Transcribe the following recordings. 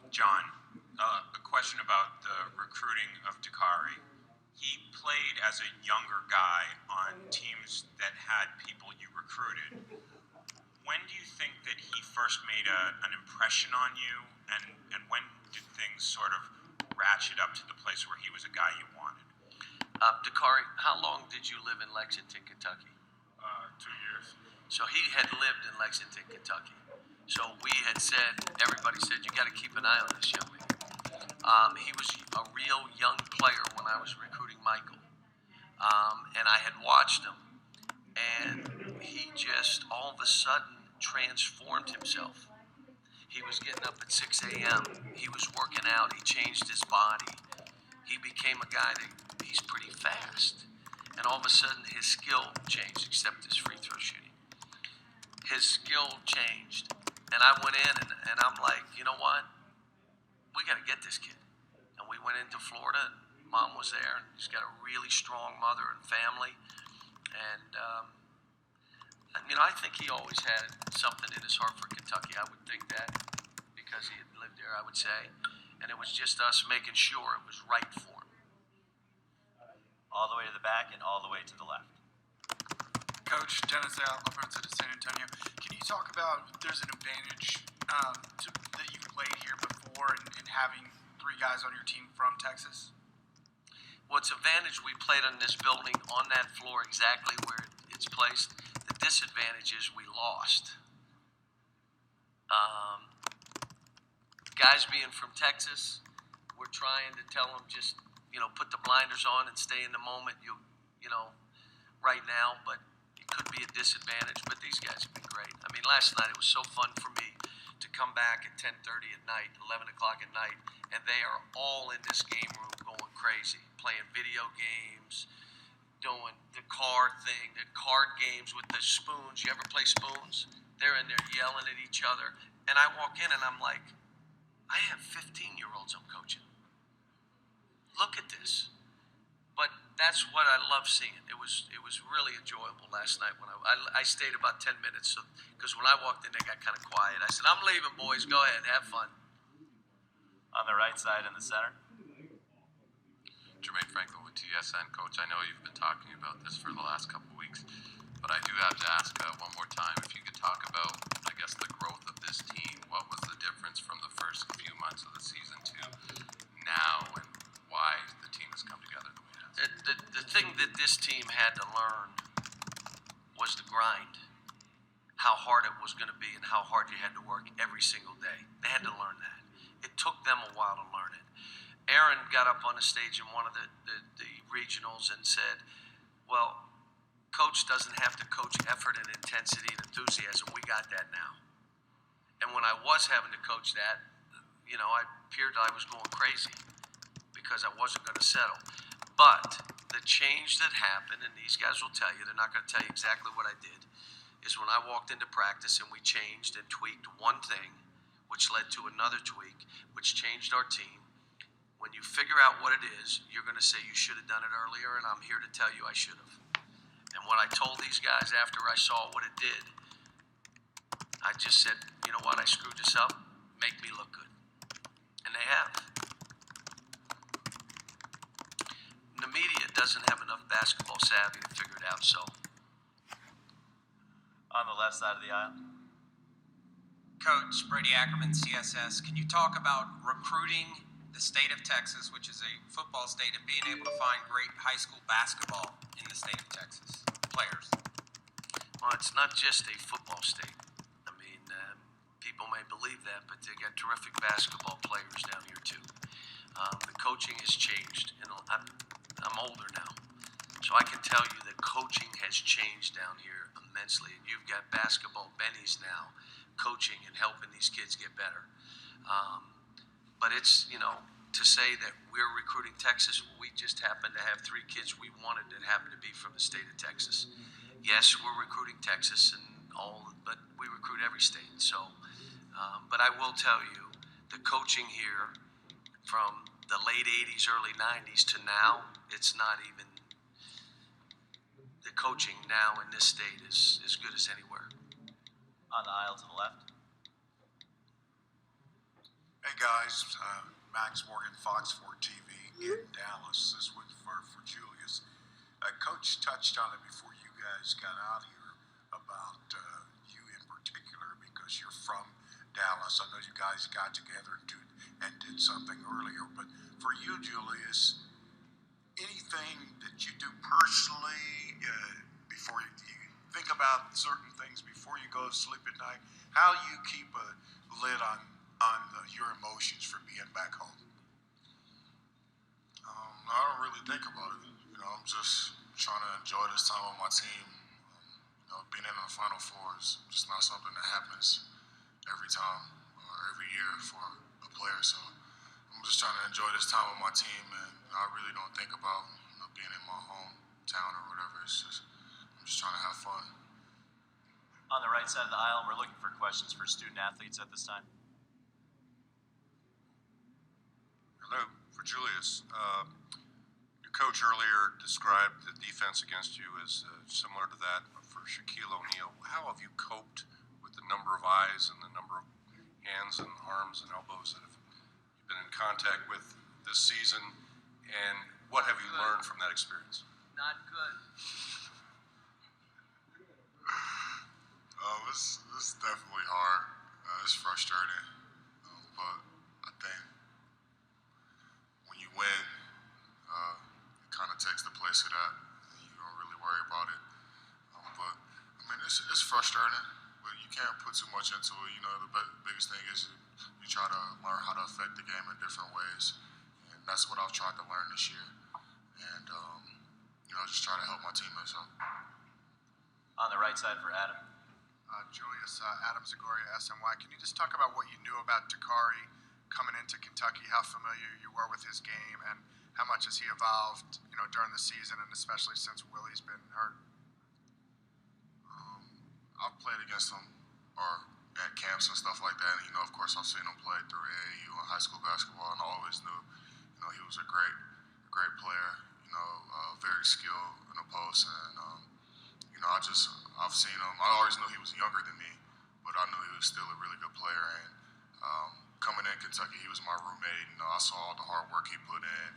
John, a question about the recruiting of Dakari. He played as a younger guy on teams that had people you recruited. When do you think that he first made an impression on you, and when did things sort of ratchet up to the place where he was a guy you wanted? Dakari, how long did you live in Lexington, Kentucky? 2 years. So he had lived in Lexington, Kentucky. So we had said, everybody said, you got to keep an eye on this young man. He was a real young player when I was recruiting Michael. And I had watched him. And he just all of a sudden transformed himself. He was getting up at 6 a.m. He was working out. He changed his body. He became a guy that he's pretty fast. And all of a sudden his skill changed, except his free throw shooting. His skill changed. And I went in and I'm like, you know what? We got to get this kid. And we went into Florida, and Mom was there, and he's got a really strong mother and family. And, I think he always had something in his heart for Kentucky. I would think that because he had lived there, I would say. And it was just us making sure it was right for him. All the way to the back and all the way to the left. Coach Dennis Alfonso to San Antonio. Can you talk about if there's an advantage that you've played here before and having three guys on your team from Texas? Well, it's advantage we played in this building on that floor exactly where it's placed. The disadvantage is we lost. Guys being from Texas, we're trying to tell them just, put the blinders on and stay in the moment, right now, but it could be a disadvantage, but these guys have been great. I mean, last night it was so fun for me to come back at 10:30 at night, 11 o'clock at night, and they are all in this game room going crazy, playing video games, doing the card thing, the card games with the spoons. You ever play spoons? They're in there yelling at each other, and I walk in and I'm like, I have 15-year-olds I'm coaching. Look at this. But that's what I love seeing. It was really enjoyable last night when I stayed about 10 minutes because when I walked in they got kind of quiet. I said, I'm leaving, boys. Go ahead, have fun. On the right side in the center. Jermaine Franklin with TSN. Coach, I know you've been talking about this for the last couple of weeks, but I do have to ask one more time if you could talk about, I guess, the growth of this team. What was the difference from the first few months of the season to now, and why the team has come together the way it has? The thing that this team had to learn was the grind, how hard it was going to be and how hard you had to work every single day. They had to learn that. It took them a while to learn it. Aaron got up on the stage in one of the regionals and said, well, coach doesn't have to coach effort and intensity and enthusiasm. We got that now. And when I was having to coach that, I appeared I was going crazy because I wasn't going to settle. But the change that happened, and these guys will tell you, they're not going to tell you exactly what I did, is when I walked into practice and we changed and tweaked one thing, which led to another tweak, which changed our team. When you figure out what it is, you're going to say you should have done it earlier, and I'm here to tell you I should have. And what I told these guys after I saw what it did, I just said, you know what, I screwed this up, make me look good. And they have. The media doesn't have enough basketball savvy to figure it out, so. On the left side of the aisle. Coach Brady Ackerman, CSS. Can you talk about recruiting the state of Texas, which is a football state, and being able to find great high school basketball in the state of Texas players? Well, it's not just a football state. I mean, people may believe that, but they got terrific basketball players down here too. The coaching has changed, and I'm older now, so I can tell you that coaching has changed down here immensely. And you've got basketball bennies now coaching and helping these kids get better. But it's, to say that we're recruiting Texas, we just happen to have 3 kids we wanted that happen to be from the state of Texas. Yes, we're recruiting Texas and all, but we recruit every state. So, but I will tell you, the coaching here from the late 80s, early 90s to now, it's not even, the coaching now in this state is as good as anywhere. On the aisle to the left. Hey, guys. Max Morgan, Fox 4 TV in Dallas. This one for Julius. Coach touched on it before you guys got out here about you in particular because you're from Dallas. I know you guys got together and did something earlier, but for you, Julius, anything that you do personally before you think about certain things before you go to sleep at night, how you keep a lid on your emotions for being back home? I don't really think about it. I'm just trying to enjoy this time with my team. Being in the Final Four is just not something that happens every time or every year for a player. So I'm just trying to enjoy this time with my team, and I really don't think about being in my hometown or whatever. I'm just trying to have fun. On the right side of the aisle, we're looking for questions for student athletes at this time. Hello, for Julius. Your coach earlier described the defense against you as similar to that for Shaquille O'Neal. How have you coped with the number of eyes and the number of hands and arms and elbows that you've been in contact with this season, and what have you learned from that experience? Not good. It's definitely hard. It's frustrating, but I think when you win, it kind of takes the place of that, and you don't really worry about it. But I mean, it's frustrating, but you can't put too much into it. The biggest thing is you try to learn how to affect the game in different ways, and that's what I've tried to learn this year. And just try to help my teammates out. On the right side for Adam. Julius, Adam Zagoria, SNY. Can you just talk about what you knew about Dakari coming into Kentucky, how familiar you were with his game, and how much has he evolved, during the season, and especially since Willie's been hurt? I've played against him or at camps and stuff like that, and of course, I've seen him play through AAU and high school basketball, and I always knew, he was a great player. Very skilled in the post, and I've seen him. I always knew he was younger than me, but I knew he was still a really good player. And coming in Kentucky, he was my roommate. I saw all the hard work he put in,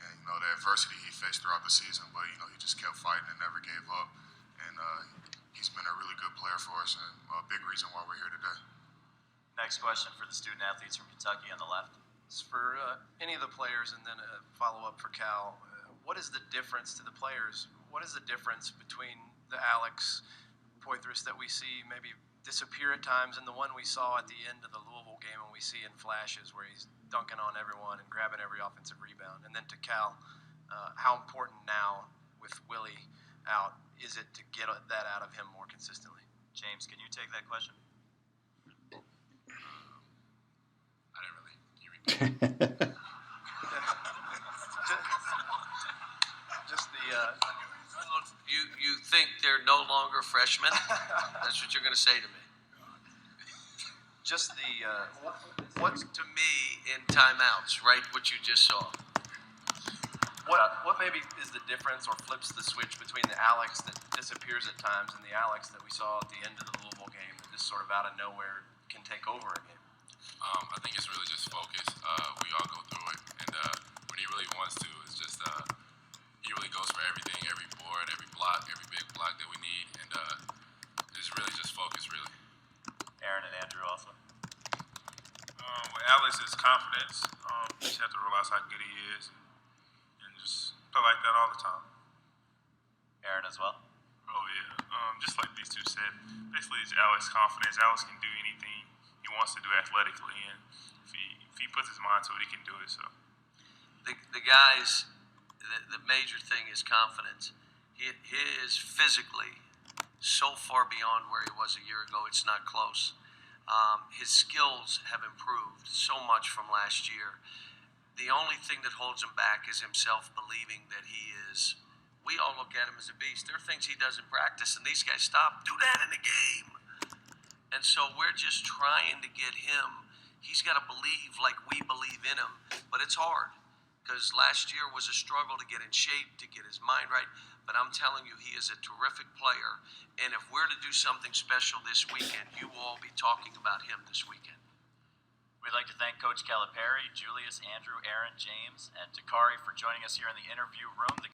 and the adversity he faced throughout the season. But he just kept fighting and never gave up. And he's been a really good player for us, and a big reason why we're here today. Next question for the student athletes from Kentucky on the left. It's for any of the players, and then a follow-up for Cal. What is the difference to the players? What is the difference between the Alex Poitras that we see maybe disappear at times and the one we saw at the end of the Louisville game when we see in flashes where he's dunking on everyone and grabbing every offensive rebound? And then to Cal, how important now with Willie out is it to get that out of him more consistently? James, can you take that question? I didn't really. Can you repeat? Just the you think they're no longer freshmen? That's what you're going to say to me. Just the what's to me in timeouts, right? What you just saw. What maybe is the difference or flips the switch between the Alex that disappears at times and the Alex that we saw at the end of the Louisville game that just sort of out of nowhere can take over a game? I think it's really just focus. We all go through it, and when he really wants to, it's just he really goes for everything, every board, every block, every big block that we need, and it's really just focus, really. Aaron and Andrew also. With Alex is confidence. You just have to realize how good he is, and just play like that all the time. Aaron as well. Oh yeah. Just like these two said, basically it's Alex confidence. Alex can do anything he wants to do athletically, and if he puts his mind to it, he can do it. So The guys, the major thing is confidence. He is physically so far beyond where he was a year ago, it's not close. His skills have improved so much from last year. The only thing that holds him back is himself believing that he is. We all look at him as a beast. There are things he does in practice, and these guys stop. Do that in the game. And so we're just trying to get him. He's got to believe like we believe in him, but it's hard. Because last year was a struggle to get in shape, to get his mind right. But I'm telling you, he is a terrific player. And if we're to do something special this weekend, you will all be talking about him this weekend. We'd like to thank Coach Calipari, Julius, Andrew, Aaron, James, and Dakari for joining us here in the interview room. The